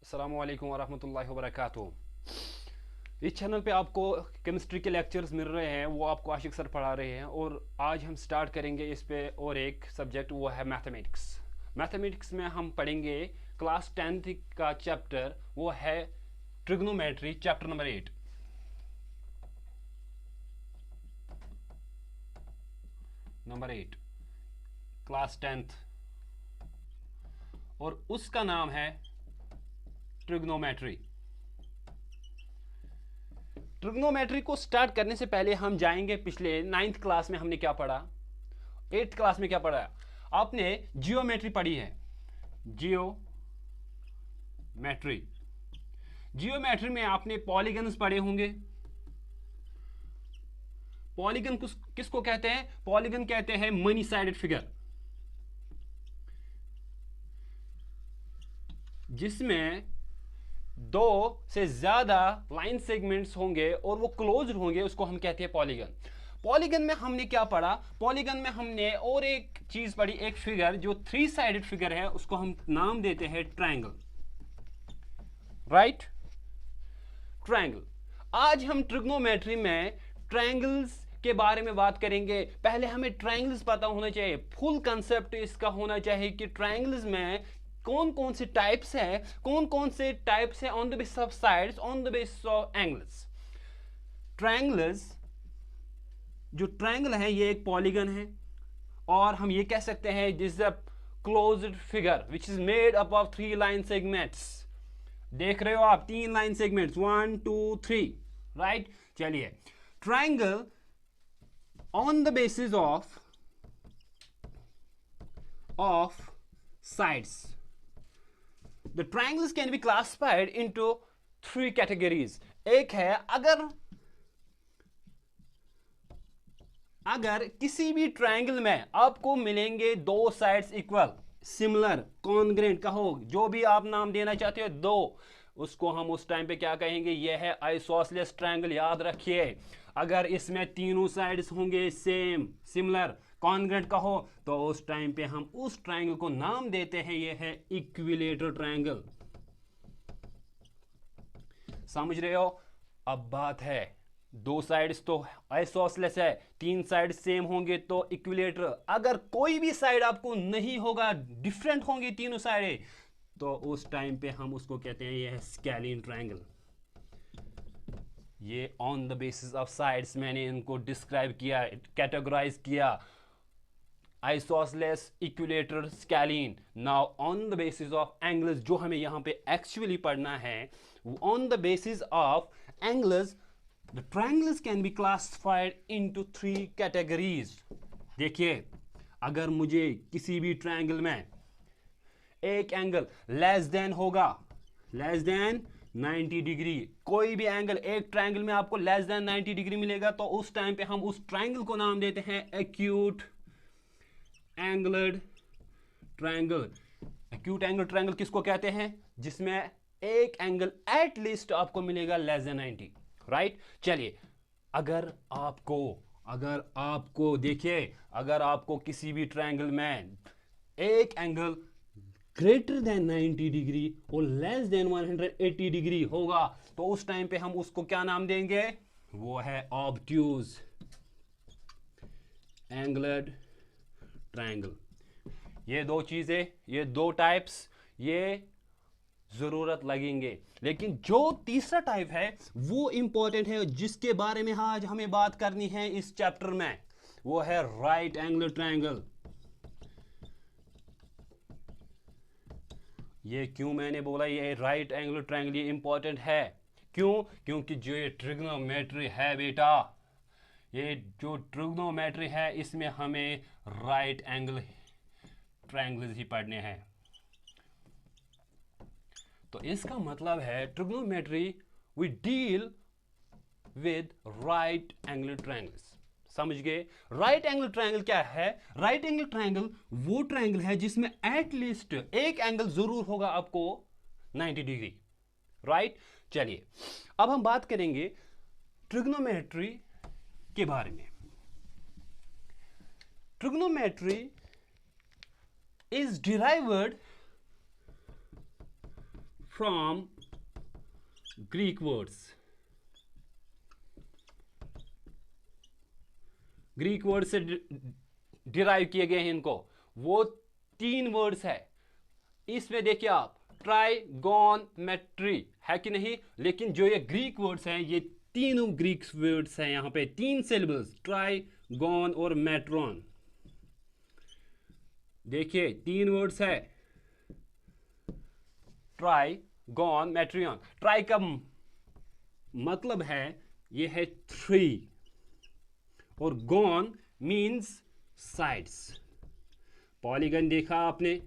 अस्सलामु अलैकुम वरहमतुल्लाहि वबरकातुहू। इस चैनल पे आपको केमिस्ट्री के लेक्चर्स मिल रहे हैं, वो आपको आशिक सर पढ़ा रहे हैं। और आज हम स्टार्ट करेंगे इस पे और एक सब्जेक्ट, वो है मैथमेटिक्स। मैथमेटिक्स में हम पढ़ेंगे क्लास 10th का चैप्टर, वो है trigonometry, chapter number 8। Class 10th, और उसका नाम है ट्रिग्नोमेट्री। ट्रिग्नोमेट्री को स्टार्ट करने से पहले हम जाएंगे पिछले 9th क्लास में हमने क्या पढ़ा, 8th क्लास में क्या पढ़ा। आपने जियोमेट्री पढ़ी है। जियोमेट्री में आपने पॉलीगन्स पढ़े होंगे। पॉलीगन किसको कहते हैं? पॉलीगन कहते हैं मनी साइडेड फिगर, जिसमें दो से ज्यादा लाइन सेगमेंट्स होंगे और वो क्लोज होंगे, उसको हम कहते हैं पॉलीगन। पॉलीगन में हमने क्या पढ़ा? पॉलीगन में हमने और एक चीज पढ़ी, एक फिगर जो 3 साइडेड फिगर है, उसको हम नाम देते हैं ट्रायंगल। Right, triangle. आज हम ट्रिग्नोमेट्री में ट्रायंगल्स के बारे में बात करेंगे। पहले हमें ट्रायंगल्स पता होना चाहिए, फुल कंसेप्ट इसका होना चाहिए कि ट्रायंगल्स में कौन कौन से टाइप्स है, on the basis of sides, on the basis of angles. Triangles, जो ट्रायंगल है ये एक पॉलीगन है, और हम ये कह सकते हैं this is a closed figure which is made up of 3 line segments. देख रहे हो आप 3 लाइन सेगमेंट्स, 1 2 3। राइट, चलिए। Triangle on the basis of sides, the triangles can be classified into 3 categories. एक है, अगर किसी भी ट्रायंगल में आपको मिलेंगे 2 साइड्स इक्वल, सिमिलर, कॉन्ग्रेंट, कहो जो भी आप नाम देना चाहते हो, दो, उसको हम उस टाइम पे क्या कहेंगे? यह है आइसोसेलेस ट्रायंगल। याद रखिए, अगर इसमें तीनों साइड्स होंगे सेम, सिमिलर, कॉन्ग्रेंट कहो, तो उस टाइम पे हम उस ट्रायंगल को नाम देते हैं, यह है इक्विलेटरल ट्रायंगल। समझ रहे हो? अब बात है, 2 साइड्स तो आइसोसेलेस है, 3 साइड सेम होंगे तो इक्विलेटरल। अगर कोई भी साइड आपको नहीं होगा, डिफरेंट होंगे तीनों साइड, तो उस टाइम पे हम उसको कहते हैं यह है स्केलिन ट्रायंगल। ये on the basis of sides मैंने इनको डिस्क्राइब किया, कैटेगराइज किया, isosceles, equilateral, scalene. Now on the basis of angles, जो हमें यहां पे एक्चुअली पढ़ना है, on the basis of angles the triangles can be classified into 3 categories. देखिए, अगर मुझे किसी भी ट्रायंगल में एक एंगल लेस देन होगा, लेस देन 90 डिग्री, कोई भी एंगल एक ट्रायंगल में आपको लेस देन 90 डिग्री मिलेगा, तो उस टाइम पे हम उस ट्रायंगल को नाम देते हैं acute angled triangle. Acute angle triangle किसको कहते हैं? जिसमें एक एंगल एट लीस्ट आपको मिलेगा लेस देन 90। राइट, चलिए। अगर आपको देखिए, अगर आपको किसी भी ट्रायंगल में एक एंगल ग्रेटर देन 90 डिग्री और लेस देन 180 डिग्री होगा, तो उस टाइम पे हम उसको क्या नाम देंगे? वो है ऑब्ट्यूज एंगलड ट्रायंगल। ये दो चीजें, ये दो टाइप्स, ये जरूरत लगेंगे। लेकिन जो तीसरा टाइप है वो इंपॉर्टेंट है, जिसके बारे में आज हमें बात करनी है इस चैप्टर में, वो है राइट एंगल ट्रायंगल। ये क्यों मैंने बोला ये राइट एंगल ट्रायंगल ये इंपॉर्टेंट है? क्यों? क्योंकि जो ये ट्रिग्नोमेट्री है बेटा, ये जो ट्रिग्नोमेट्री है, इसमें हमें राइट एंगल ट्रायंगल्स ही पढ़ने हैं। तो इसका मतलब है trigonometry we deal with right angle triangles. समझ गए? राइट एंगल ट्रायंगल क्या है? राइट एंगल ट्रायंगल वो ट्रायंगल है जिसमें एट लीस्ट एक एंगल जरूर होगा आपको 90 डिग्री। राइट, चलिए। अब हम बात करेंगे ट्रिग्नोमेट्री के बारे में। Trigonometry is derived from Greek words. Greek word से डिराइव किए गए हैं इनको। वो 3 वर्ड्स है इसमें, देखिए आप, ट्राइगोनमेट्री है कि नहीं। लेकिन जो ये ग्रीक वर्ड्स हैं, ये तीनों ग्रीक वर्ड्स हैं, यहां पे 3 सिलेबल्स, ट्राइगोन और मेट्रॉन। देखिए 3 वर्ड्स है, ट्राइगोन मेट्रियन। ट्राई का मतलब है ये है 3, और गॉन मीन्स साइड्स। पॉलीगन देखा आपने,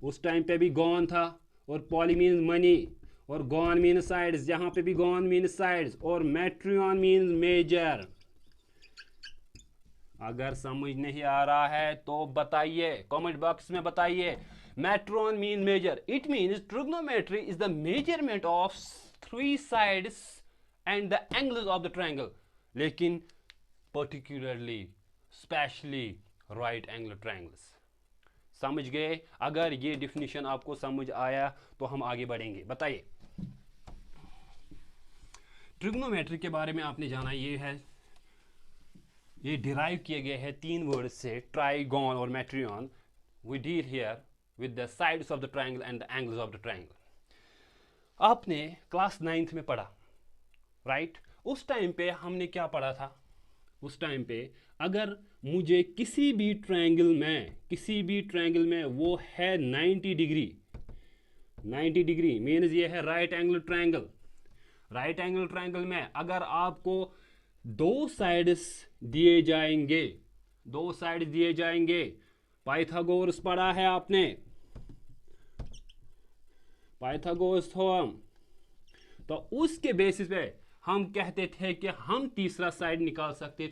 उस टाइम पे भी गॉन था, और पॉली मीन्स मनी, और गॉन मीन्स साइड्स, यहां पे भी गॉन मीन्स साइड्स, और मेट्रियन मीन्स मेजर। अगर समझ नहीं आ रहा है तो बताइए, कमेंट बॉक्स में बताइए। Metron mean measure, it means trigonometry is the measurement of 3 sides and the angles of the triangle, लेकिन particularly specially right angle triangles. समझ गए? अगर ये डिफिनीशन आपको समझ आया तो हम आगे बढ़ेंगे। बताइए, ट्रिग्नोमेट्री के बारे में आपने जाना, ये डिराइव किए गए हैं 3 वर्ड से, ट्राइगोन और metron. We deal here with the sides of the triangle and the angles of the triangle. आपने क्लास 9th में पढ़ा, राइट? उस टाइम पे हमने क्या पढ़ा था? उस टाइम पे अगर मुझे किसी भी ट्रायंगल में वो है 90 डिग्री, 90 डिग्री मीन्स ये है right angle triangle. Right angle triangle में अगर आपको 2 साइड्स दिए जाएंगे, पाइथागोरस पढ़ा है आपने, पाइथागोरस थ्योरम, तो उसके बेसिस पे हम कहते थे कि हम तीसरा साइड निकाल सकते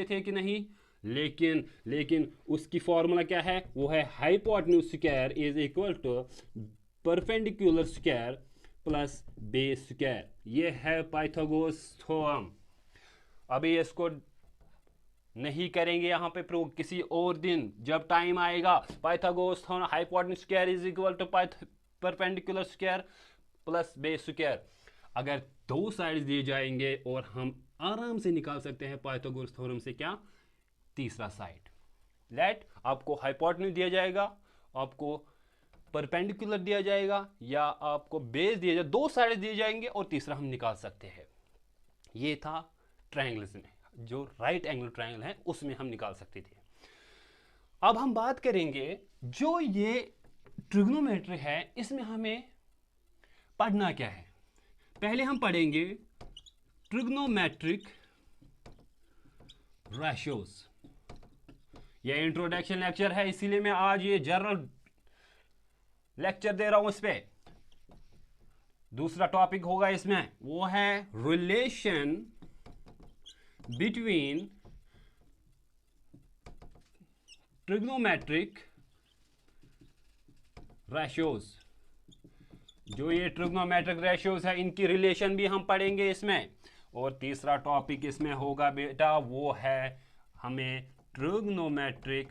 थे कि नहीं? लेकिन उसकी फॉर्मूला क्या है? वो है hypotenuse square is equal to perpendicular square plus base square. ये है पाइथागोरस थ्योरम। अभी इसको नहीं करेंगे यहाँ पे प्रूव, किसी और दिन जब टाइम आएगा। Pythagoras theorem, hypotenuse square is equal to perpendicular square plus base square. अगर 2 साइड्स दिए जाएंगे और हम आराम से निकाल सकते हैं पाइथागोरस थ्योरम से क्या? तीसरा साइड। लेट आपको हाइपोटेन्यूज दिया जाएगा, आपको परपेंडिकुलर दिया जाएगा, या आपको बेस दिया जाएगा, 2 साइड दिए जाएंगे और तीसरा हम निकाल सकते हैं। ये था ट्रायंगल्स में, जो राइट एंगल ट्रायंगल है उसमें हम निकाल सकते थे। अब हम बात करेंगे जो ये ट्रिग्नोमेट्री है, इसमें हमें पढ़ना क्या है। पहले हम पढ़ेंगे ट्रिग्नोमेट्रिक रेशियोज। ये इंट्रोडक्शन लेक्चर है, इसीलिए मैं आज ये जनरल लेक्चर दे रहा हूं। इस पे दूसरा टॉपिक होगा इसमें, वो है रिलेशन बिटवीन ट्रिग्नोमेट्रिक रेशियोज। जो ये ट्रिग्नोमेट्रिक रेशियोज है, इनकी रिलेशन भी हम पढ़ेंगे इसमें। और तीसरा टॉपिक इसमें होगा बेटा, वो है हमें trigonometric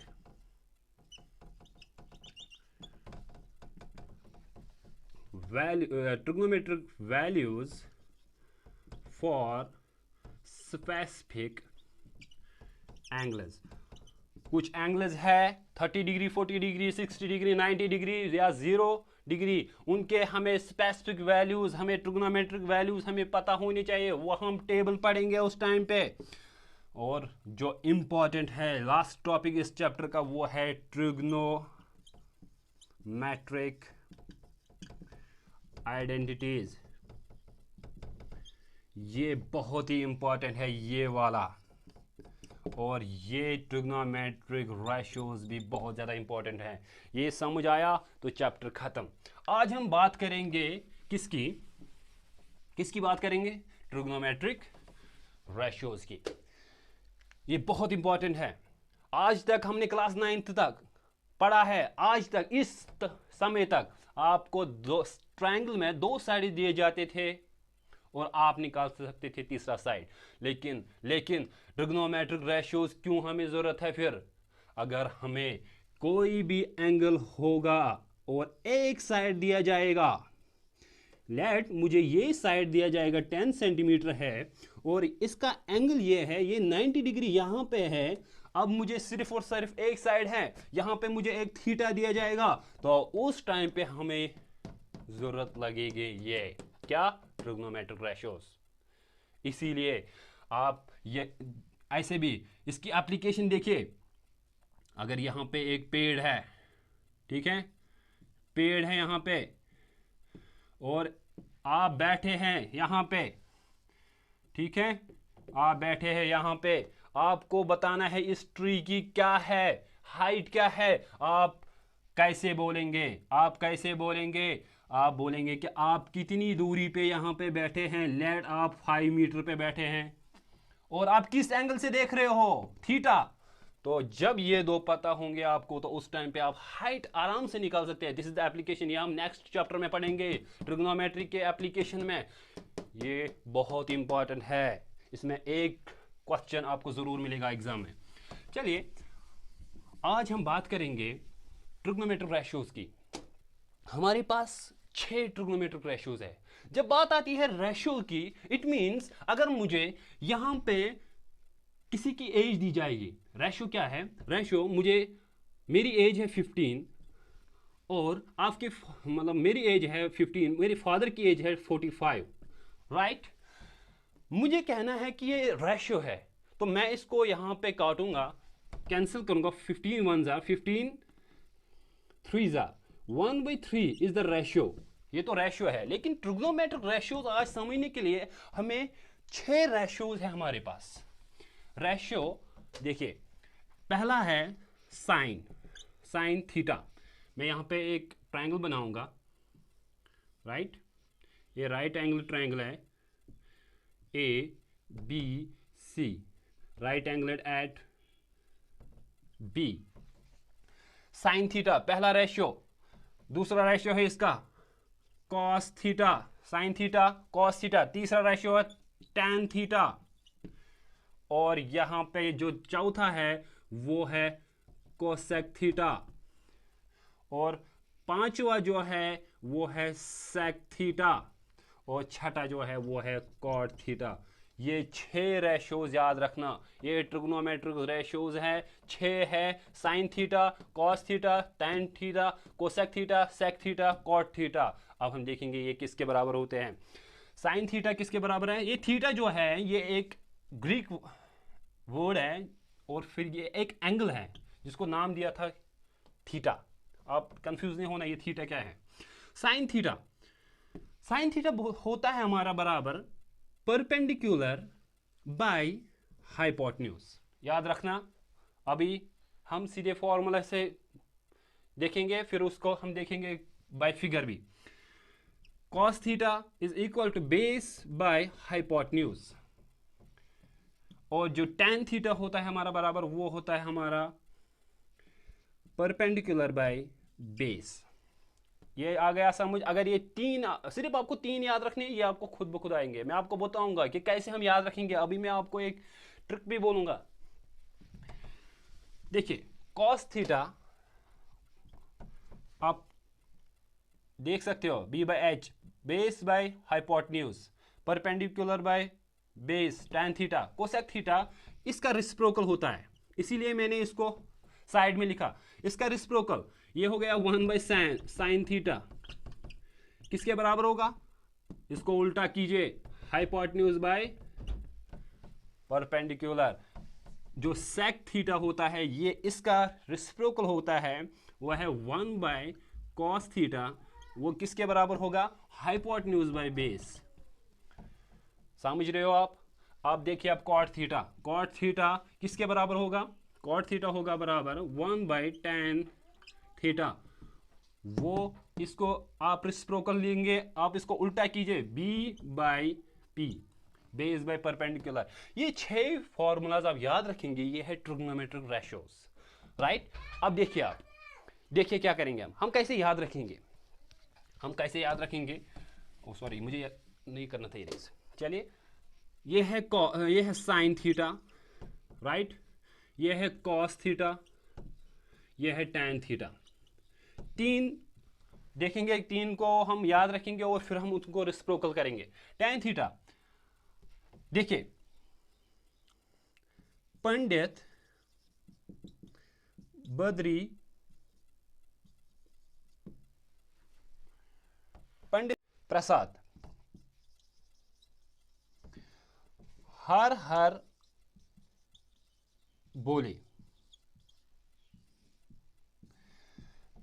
values for specific angles. कुछ एंगल्स है 30 डिग्री, 40 डिग्री, 60 डिग्री, 90 डिग्री या 0 डिग्री, उनके हमें स्पेसिफिक वैल्यूज, हमें ट्रिग्नोमेट्रिक वैल्यूज हमें पता होनी चाहिए। वो हम टेबल पढ़ेंगे उस टाइम पे। और जो इंपॉर्टेंट है लास्ट टॉपिक इस चैप्टर का, वो है ट्रिग्नोमेट्रिक आइडेंटिटीज। ये बहुत ही इंपॉर्टेंट है ये वाला, और ये ट्रिग्नोमेट्रिक रेशियोज भी बहुत ज़्यादा इंपॉर्टेंट है। ये समझ आया तो चैप्टर खत्म। आज हम बात करेंगे किसकी बात करेंगे? ट्रिग्नोमेट्रिक रेशियोज की। ये बहुत इंपॉर्टेंट है। आज तक हमने क्लास 9th तक पढ़ा है, आज तक इस समय तक आपको ट्रायंगल में 2 साइड दिए जाते थे और आप निकाल सकते थे तीसरा साइड। लेकिन ट्रिग्नोमेट्रिक रेशियोज क्यों हमें ज़रूरत है फिर? अगर हमें कोई भी एंगल होगा और एक साइड दिया जाएगा, लेट मुझे ये साइड दिया जाएगा 10 सेंटीमीटर है, और इसका एंगल ये है, ये 90 डिग्री यहाँ पे है। अब मुझे सिर्फ और सिर्फ एक साइड है, यहाँ पे मुझे एक थीटा दिया जाएगा, तो उस टाइम पे हमें जरूरत लगेगी ये क्या, ट्रिग्नोमेट्रिक रेशियोज। इसीलिए आप ये ऐसे भी इसकी एप्लीकेशन देखिए। अगर यहाँ पे एक पेड़ है, ठीक है, पेड़ है यहाँ पे, और आप बैठे हैं यहाँ पे, ठीक है, आप बैठे हैं यहाँ पे, आपको बताना है इस ट्री की क्या है हाइट, क्या है। आप कैसे बोलेंगे, आप कैसे बोलेंगे, आप बोलेंगे कि आप कितनी दूरी पे यहाँ पे बैठे हैं, लेट आप 5 मीटर पे बैठे हैं, और आप किस एंगल से देख रहे हो, थीटा। तो जब ये दो पता होंगे आपको, तो उस टाइम पे आप हाइट आराम से निकाल सकते हैं। दिस इज द एप्लीकेशन, ये हम नेक्स्ट चैप्टर में पढ़ेंगे ट्रिग्नोमेट्री के एप्लीकेशन में। ये बहुत इंपॉर्टेंट है, इसमें एक क्वेश्चन आपको जरूर मिलेगा एग्जाम में। चलिए आज हम बात करेंगे ट्रिग्नोमेट्रिक रेशियोज की। हमारे पास 6 ट्रिग्नोमेट्रिक रेशियोज है। जब बात आती है रेशियो की, इट मींस अगर मुझे यहां पे किसी की एज दी जाएगी, रेशियो क्या है, रेशियो मुझे, मेरी एज है 15 और आपके मतलब मेरी एज है 15, मेरे फादर की एज है 45, राइट। मुझे कहना है कि ये रेशियो है, तो मैं इसको यहां पे काटूंगा, कैंसिल करूंगा, 15 1 ज़ा 15 3 ज़ा 1/3 इज द रेशियो। ये तो रेशियो है, लेकिन ट्रिग्नोमेट्रिक रेशियोज आज समझने के लिए हमें 6 रेशियोज है हमारे पास। रेशियो देखिए, पहला है साइन, साइन थीटा। मैं यहां पे एक ट्रायंगल बनाऊंगा, राइट, ये राइट एंगल ट्रायंगल है, ABC, right angle at B। Sine theta पहला रेशियो। दूसरा रेशियो है इसका cos theta, sine theta cos theta. तीसरा रेशियो है टैन थीटा, और यहां पे जो चौथा है वो है कोसेक थीटा, और पांचवा जो है वो है सेक थीटा, और छठा जो है वो है कॉट थीटा। ये 6 रेशियोज याद रखना, ये ट्रिग्नोमेट्रिक रेशियोज है, 6 है, sine theta, cos theta, tan theta, cosec theta, sec theta, cot theta. अब हम देखेंगे ये किसके बराबर होते हैं। साइन थीटा किसके बराबर है, ये थीटा जो है ये एक ग्रीक वर्ड है, और फिर ये एक एंगल है जिसको नाम दिया था थीटा। आप कंफ्यूज नहीं होना ये थीटा क्या है। साइन थीटा, साइन थीटा होता है हमारा बराबर परपेंडिकुलर बाय हाइपोटेन्यूज। याद रखना, अभी हम सीधे फॉर्मूला से देखेंगे, फिर उसको हम देखेंगे बाय फिगर भी। cos theta is equal to base by hypotenuse, और जो tan थीटा होता है हमारा बराबर, वो होता है हमारा परपेंडिकुलर बाय बेस। ये आ गया समझ। अगर ये 3, सिर्फ आपको 3 याद रखने, ये आपको खुद ब खुद आएंगे। मैं आपको बताऊंगा कि कैसे हम याद रखेंगे, अभी मैं आपको एक ट्रिक भी बोलूंगा। देखिए cos थीटा आप देख सकते हो, b by H, base by hypotenuse, perpendicular by base, tan theta. Cosec theta इसका रिसिप्रोकल होता है, इसीलिए मैंने इसको साइड में लिखा। इसका रिसिप्रोकल ये हो गया 1 बाय साइन थीटा, किसके बराबर होगा, इसको उल्टा कीजिए, हाइपोटेन्यूज बाय परपेंडिकुलर। जो सेक थीटा होता है ये इसका रिसिप्रोकल होता है, वह है 1 बाय कॉस थीटा, वो किसके बराबर होगा, हाइपोटेन्यूज बाय बेस। समझ रहे हो आप। आप देखिए अब कॉट थीटा, कॉट थीटा किसके बराबर होगा, कॉट थीटा होगा बराबर 1 बाय टैन थीटा। वो इसको आप रिसिप्रोकल लेंगे, आप इसको उल्टा कीजिए, b by p, base by perpendicular. ये 6 फॉर्मूलाज आप याद रखेंगे, ये है ट्रिग्नोमेट्रिक रेशियोज, राइट। अब देखिए, आप देखिए क्या करेंगे हम कैसे याद रखेंगे, हम कैसे याद रखेंगे। ओ सॉरी, मुझे नहीं करना था ये। चलिए, ये है साइन थीटा, राइट, ये है कॉस थीटा, ये है टैन थीटा। 3 देखेंगे, 3 को हम याद रखेंगे और फिर हम उनको रेसिप्रोकल करेंगे। tan थीटा, देखिए पंडित बद्री प्रसाद हर हर बोले।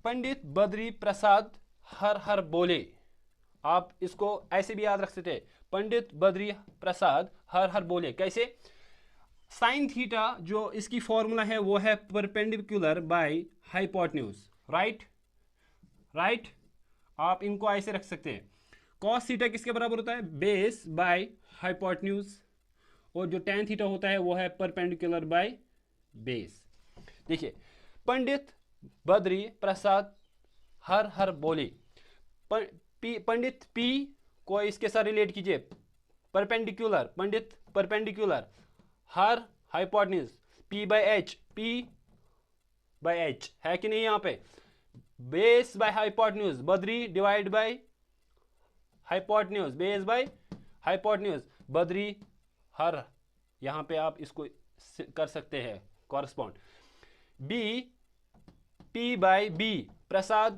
पंडित बद्री प्रसाद हर हर बोले, आप इसको ऐसे भी याद रख सकते हैं, पंडित बद्री प्रसाद हर हर बोले। कैसे? साइन थीटा जो इसकी फॉर्मूला है वो है परपेंडिकुलर बाय हाइपोटेन्यूज, राइट। आप इनको ऐसे रख सकते हैं। कॉस थीटा किसके बराबर होता है? बेस बाय हाइपोटेन्यूज, और जो tan थीटा होता है वो है परपेंडिकुलर बाय बेस। देखिए पंडित बद्री प्रसाद हर हर बोले, पंडित P को इसके साथ रिलेट कीजिए, परपेंडिकुलर, पंडित परपेंडिकुलर, हर हाइपोटेन्यूज P बाय H है कि नहीं? यहाँ पे base by hypotenuse, Badri divide by hypotenuse, base by hypotenuse, Badri हर, यहाँ पे आप इसको कर सकते हैं correspond. B P by B, Prasad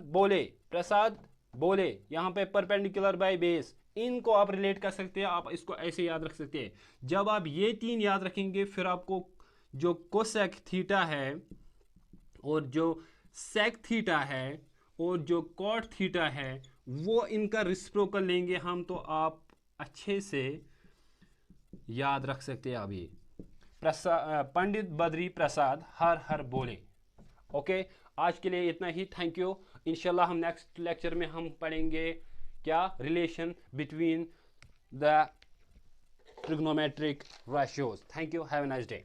बोले, यहाँ पे परपेंडिकुलर बाय बेस, इनको आप रिलेट कर सकते हैं। आप इसको ऐसे याद रख सकते हैं। जब आप ये 3 याद रखेंगे, फिर आपको जो कोसेक थीटा है और जो सेक थीटा है और जो कॉट थीटा है, वो इनका रेसिप्रोकल लेंगे हम, तो आप अच्छे से याद रख सकते हैं। अभी पंडित बद्री प्रसाद हर हर बोले। ओके, आज के लिए इतना ही। Thank you. इंशाल्लाह हम नेक्स्ट लेक्चर में हम पढ़ेंगे क्या, relation between the trigonometric ratios. Thank you, have a nice day.